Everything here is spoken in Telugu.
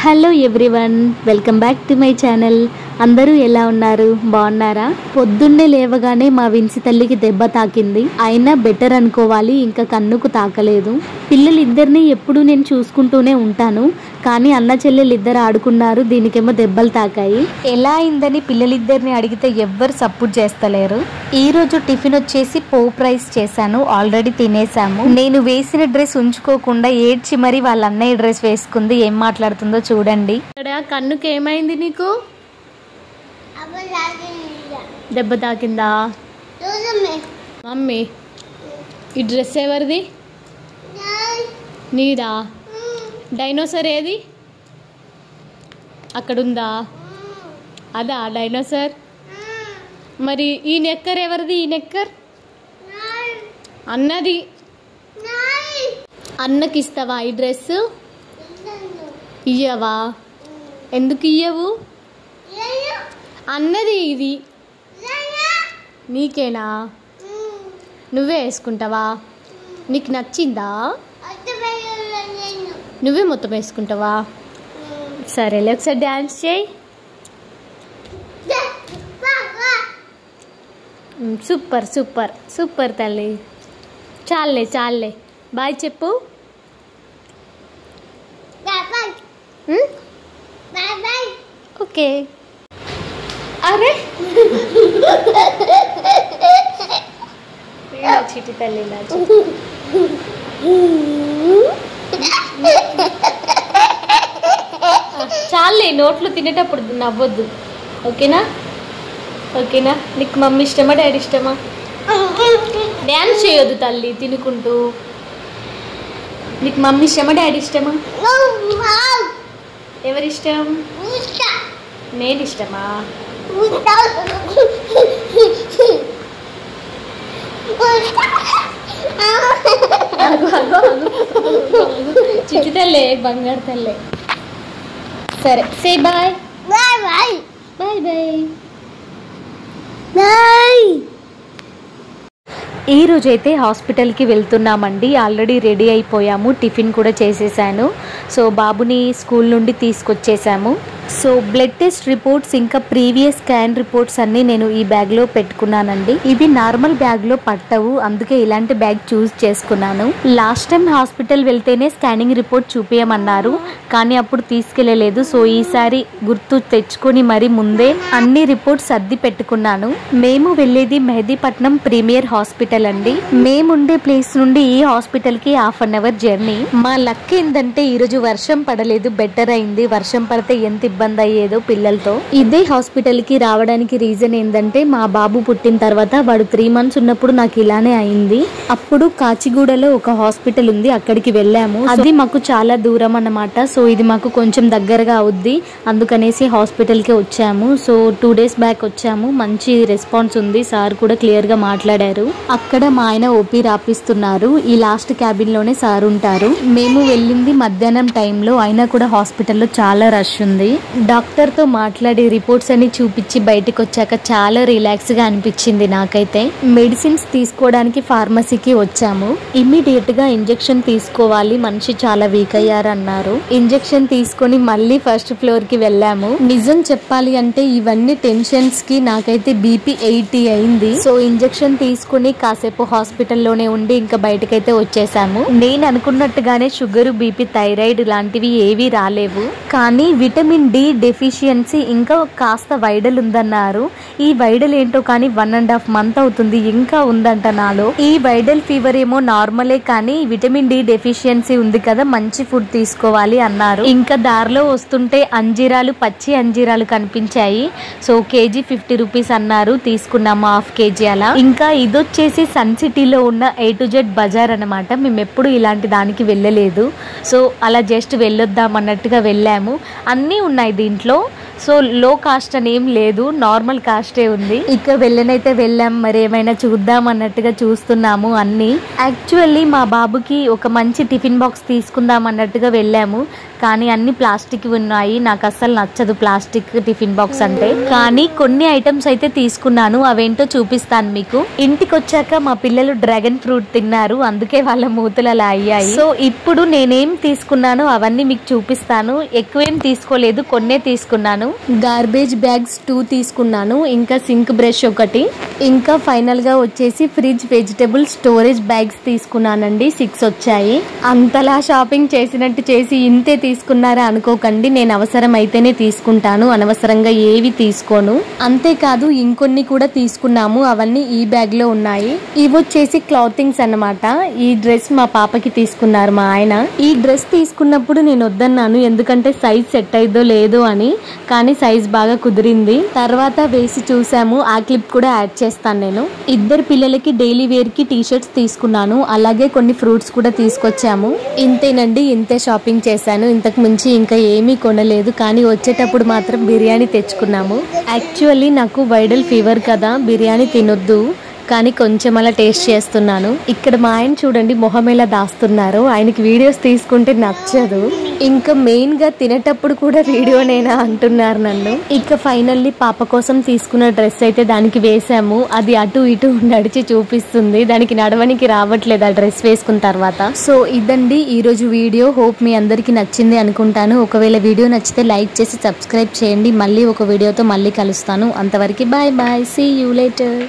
Hello everyone, welcome back to my channel. అందరూ ఎలా ఉన్నారు? బాగున్నారా? పొద్దున్నే లేవగానే మా విన్సి తల్లికి దెబ్బ తాకింది. అయినా బెటర్ అనుకోవాలి, ఇంకా కన్నుకు తాకలేదు. పిల్లలిద్దరిని ఎప్పుడు నేను చూసుకుంటూనే ఉంటాను, కానీ అన్న చెల్లెలు ఇద్దరు ఆడుకున్నారు, దీనికేమో దెబ్బలు తాకాయి. ఎలా అయిందని పిల్లలిద్దరిని అడిగితే ఎవ్వరు సపోర్ట్ చేస్తలేరు. ఈ రోజు టిఫిన్ వచ్చేసి పోప్ రైస్ చేశాను, ఆల్రెడీ తినేసాము. నేను వేసిన డ్రెస్ ఉంచుకోకుండా ఏడ్చి మరి వాళ్ళ అన్నయ్య డ్రెస్ వేసుకుంది. ఏం మాట్లాడుతుందో చూడండి. కన్నుకి ఏమైంది? నీకు దెబ్బ తాకిందా? మమ్మీ, ఈ డ్రెస్ ఎవరిది? నీదా? డైనోసర్ ఏది? అక్కడుందా? అదా డైనోసర్? మరి ఈ నెక్కర్ ఎవరిది? ఈ నెక్కర్ అన్నది. అన్నకి ఇస్తావా ఈ డ్రెస్? ఇయ్యవా? ఎందుకు ఇయ్యవు? అన్నది ఇది నీకేనా? నువ్వే వేసుకుంటావా? నీకు నచ్చిందా? నువ్వే మొత్తం వేసుకుంటావా? సరేలే, ఒకసారి డ్యాన్స్ చేయి. సూపర్ సూపర్ సూపర్ తల్లి. చాలే చాలే, బాయ్ చెప్పు. ఓకే. అరే చిటి తల్లి, చాలే, నోట్లో తినేటప్పుడు నవ్వొద్దు. ఓకేనా? ఓకేనా? నీకు మమ్మీ ఇష్టమా డాడీ ఇష్టమా? డ్యాన్స్ చేయొద్దు తల్లి తినుకుంటూ. నీకు మమ్మీ ఇష్టమా డాడీ ఇష్టమా? ఎవరిష్టం? నేను ఇష్టమా? చిట్టి తల్లే, బంగారు తల్లే. సరే, say bye. Bye bye bye bye bye. ఈ రోజైతే హాస్పిటల్కి వెళ్తున్నామండి. ఆల్రెడీ రెడీ అయిపోయాము, టిఫిన్ కూడా చేసేసాను. సో బాబుని స్కూల్ నుండి తీసుకొచ్చేసాము. సో బ్లడ్ టెస్ట్ రిపోర్ట్స్ ఇంకా ప్రీవియస్ స్కాన్ రిపోర్ట్స్ అన్నీ నేను ఈ బ్యాగ్లో పెట్టుకున్నానండి. ఇవి నార్మల్ బ్యాగ్లో పట్టవు, అందుకే ఇలాంటి బ్యాగ్ చూస్ చేసుకున్నాను. లాస్ట్ టైం హాస్పిటల్ వెళ్తేనే స్కానింగ్ రిపోర్ట్ చూపించమన్నారు, కానీ అప్పుడు తీసుకెళ్ళలేదు. సో ఈసారి గుర్తు తెచ్చుకొని మరి ముందే అన్ని రిపోర్ట్స్ సర్ది పెట్టుకున్నాను. మేము వెళ్ళేది మెహదీపట్నం ప్రీమియర్ హాస్పిటల్ అండి. మేముండే ప్లేస్ నుండి ఈ హాస్పిటల్కి 1/2 అవర్ జర్నీ. మా లక్ ఏంటంటే ఈరోజు వర్షం పడలేదు, బెటర్ అయింది. వర్షం పడితే ఎంత ఇబ్బంది అయ్యేదో పిల్లలతో. ఇదే హాస్పిటల్ కి రావడానికి రీజన్ ఏంటంటే మా బాబు పుట్టిన తర్వాత వాడు 3 months ఉన్నప్పుడు నాకు ఇలానే అయింది. అప్పుడు కాచిగూడలో ఒక హాస్పిటల్ ఉంది, అక్కడికి వెళ్ళాము. అది మాకు చాలా దూరం అన్నమాట. సో ఇది మాకు కొంచెం దగ్గరగా అవుద్ది, అందుకనేసి హాస్పిటల్ కి వచ్చాము. సో 2 days బ్యాక్ వచ్చాము. మంచి రెస్పాన్స్ ఉంది, సార్ కూడా క్లియర్ గా మాట్లాడారు. అక్కడ మా ఆయన ఓపీ రాపిస్తున్నారు. ఈ లాస్ట్ క్యాబిన్ లోనే సార్ ఉంటారు. మేము వెళ్ళింది మధ్యాహ్నం టైంలో, అయినా కూడా హాస్పిటల్లో చాలా రష్ ఉంది. డాక్టర్ తో మాట్లాడి రిపోర్ట్స్ అన్ని చూపించి బయటకు వచ్చాక చాలా రిలాక్స్ గా అనిపించింది నాకైతే. మెడిసిన్స్ తీసుకోవడానికి ఫార్మసీకి వచ్చాము. ఇమ్మీడియట్ గా ఇంజెక్షన్ తీసుకోవాలి, మనిషి చాలా వీక్ అయ్యారన్నారు. ఇంజెక్షన్ తీసుకొని మళ్ళీ ఫస్ట్ ఫ్లోర్ కి వెళ్ళాము. నిజం చెప్పాలి అంటే ఇవన్నీ టెన్షన్స్ కి నాకైతే బీపీ 80 అయింది. సో ఇంజెక్షన్ తీసుకుని కాసేపు హాస్పిటల్లోనే ఉండి ఇంకా బయటకైతే వచ్చేసాము. నేను అనుకున్నట్టుగానే షుగర్, బీపీ, థైరాయిడ్ లాంటివి ఏవి రాలేవు, కానీ విటమిన్ డి డెఫిషియన్సీ ఇంకా కాస్త వైడల్ ఉందన్నారు. ఈ వైడల్ ఏంటో కానీ 1.5 month అవుతుంది, ఇంకా ఉందంట నాలో. ఈ వైడల్ ఫీవర్ ఏమో నార్మలే, కానీ విటమిన్ డి డెఫిషియన్సీ ఉంది కదా, మంచి ఫుడ్ తీసుకోవాలి అన్నారు. ఇంకా దారిలో వస్తుంటే అంజీరాలు, పచ్చి అంజీరాలు కనిపించాయి. సో కేజీ 50 rupees అన్నారు, తీసుకున్నాము 1/2 kg అలా. ఇంకా ఇదొచ్చేసి సన్ సిటీలో ఉన్న A to Z బజార్ అనమాట. మేము ఎప్పుడు ఇలాంటి దానికి వెళ్ళలేదు, సో అలా జస్ట్ వెళ్ళొద్దాం అన్నట్టుగా వెళ్ళాము. అన్నీ ఉన్నాయి దీంట్లో. సో లో కాస్ట్ అని ఏం లేదు, నార్మల్ కాస్టే ఉంది. ఇక వెళ్ళనైతే వెళ్ళాం, మరి ఏమైనా చూద్దాం అన్నట్టుగా చూస్తున్నాము అన్ని. యాక్చువల్లీ మా బాబుకి ఒక మంచి టిఫిన్ బాక్స్ తీసుకుందాం అన్నట్టుగా వెళ్ళాము, కానీ అన్ని ప్లాస్టిక్ ఉన్నాయి. నాకు అస్సలు నచ్చదు ప్లాస్టిక్ టిఫిన్ బాక్స్ అంటే. కానీ కొన్ని ఐటమ్స్ అయితే తీసుకున్నాను, అవేంటో చూపిస్తాను మీకు. ఇంటికి వచ్చాక మా పిల్లలు డ్రాగన్ ఫ్రూట్ తిన్నారు, అందుకే వాళ్ళ మూతులు అలా అయ్యాయి. సో ఇప్పుడు నేనేం తీసుకున్నానో అవన్నీ మీకు చూపిస్తాను. ఎక్కువేం తీసుకోలేదు, కొన్నే తీసుకున్నాను. గార్బేజ్ బ్యాగ్స్ 2 తీసుకున్నాను, ఇంకా సింక్ బ్రష్ ఒకటి, ఇంకా ఫైనల్ గా వచ్చేసి ఫ్రిడ్జ్ వెజిటబుల్ స్టోరేజ్ బ్యాగ్స్ తీసుకున్నానండి. 6 వచ్చాయి. అంతలా షాపింగ్ చేసినట్టు చేసి ఇంతే తీసుకున్నారా అనుకోకండి, నేను అవసరం అయితేనే తీసుకుంటాను, అనవసరంగా ఏవి తీసుకోను. అంతేకాదు ఇంకొన్ని కూడా తీసుకున్నాము, అవన్నీ ఈ బ్యాగ్ లో ఉన్నాయి. ఇవి వచ్చేసి క్లాతింగ్స్ అన్నమాట. ఈ డ్రెస్ మా పాపకి తీసుకున్నారు మా ఆయన. ఈ డ్రెస్ తీసుకున్నప్పుడు నేను వద్దన్నాను, ఎందుకంటే సైజ్ సెట్ అయ్యిదో లేదో అని, కానీ సైజ్ బాగా కుదిరింది. తర్వాత వేసి చూసాము, ఆ క్లిప్ కూడా యాడ్ చేస్తాను నేను. ఇద్దరు పిల్లలకి డైలీ వేర్ కి టీ షర్ట్స్ తీసుకున్నాను, అలాగే కొన్ని ఫ్రూట్స్ కూడా తీసుకొచ్చాము. ఇంతేనండి, ఇంతే షాపింగ్ చేశాను. ఇంతకు మించి ఇంకా ఏమీ కొనలేదు, కానీ వచ్చేటప్పుడు మాత్రం బిర్యానీ తెచ్చుకున్నాము. యాక్చువల్లీ నాకు వైరల్ ఫీవర్ కదా, బిర్యానీ తినొద్దు, కానీ కొంచెం అలా టేస్ట్ చేస్తున్నాను. ఇక్కడ మా ఆయన చూడండి మొహం ఎలా దాస్తున్నారు, ఆయనకి వీడియోస్ తీసుకుంటే నచ్చదు. ఇంకా మెయిన్ గా తినేటప్పుడు కూడా వీడియోనేనా అంటున్నారు నన్ను. ఇక ఫైనల్లీ పాప కోసం తీసుకున్న డ్రెస్ అయితే దానికి వేసాము, అది అటు ఇటు నడిచి చూపిస్తుంది, దానికి నడవనికి రావట్లేదు ఆ డ్రెస్ వేసుకున్న తర్వాత. సో ఇదండి ఈ రోజు వీడియో. హోప్ మీ అందరికి నచ్చింది అనుకుంటాను. ఒకవేళ వీడియో నచ్చితే లైక్ చేసి సబ్స్క్రైబ్ చేయండి. మళ్ళీ ఒక వీడియోతో మళ్ళీ కలుస్తాను. అంతవరకు bye bye, see you later.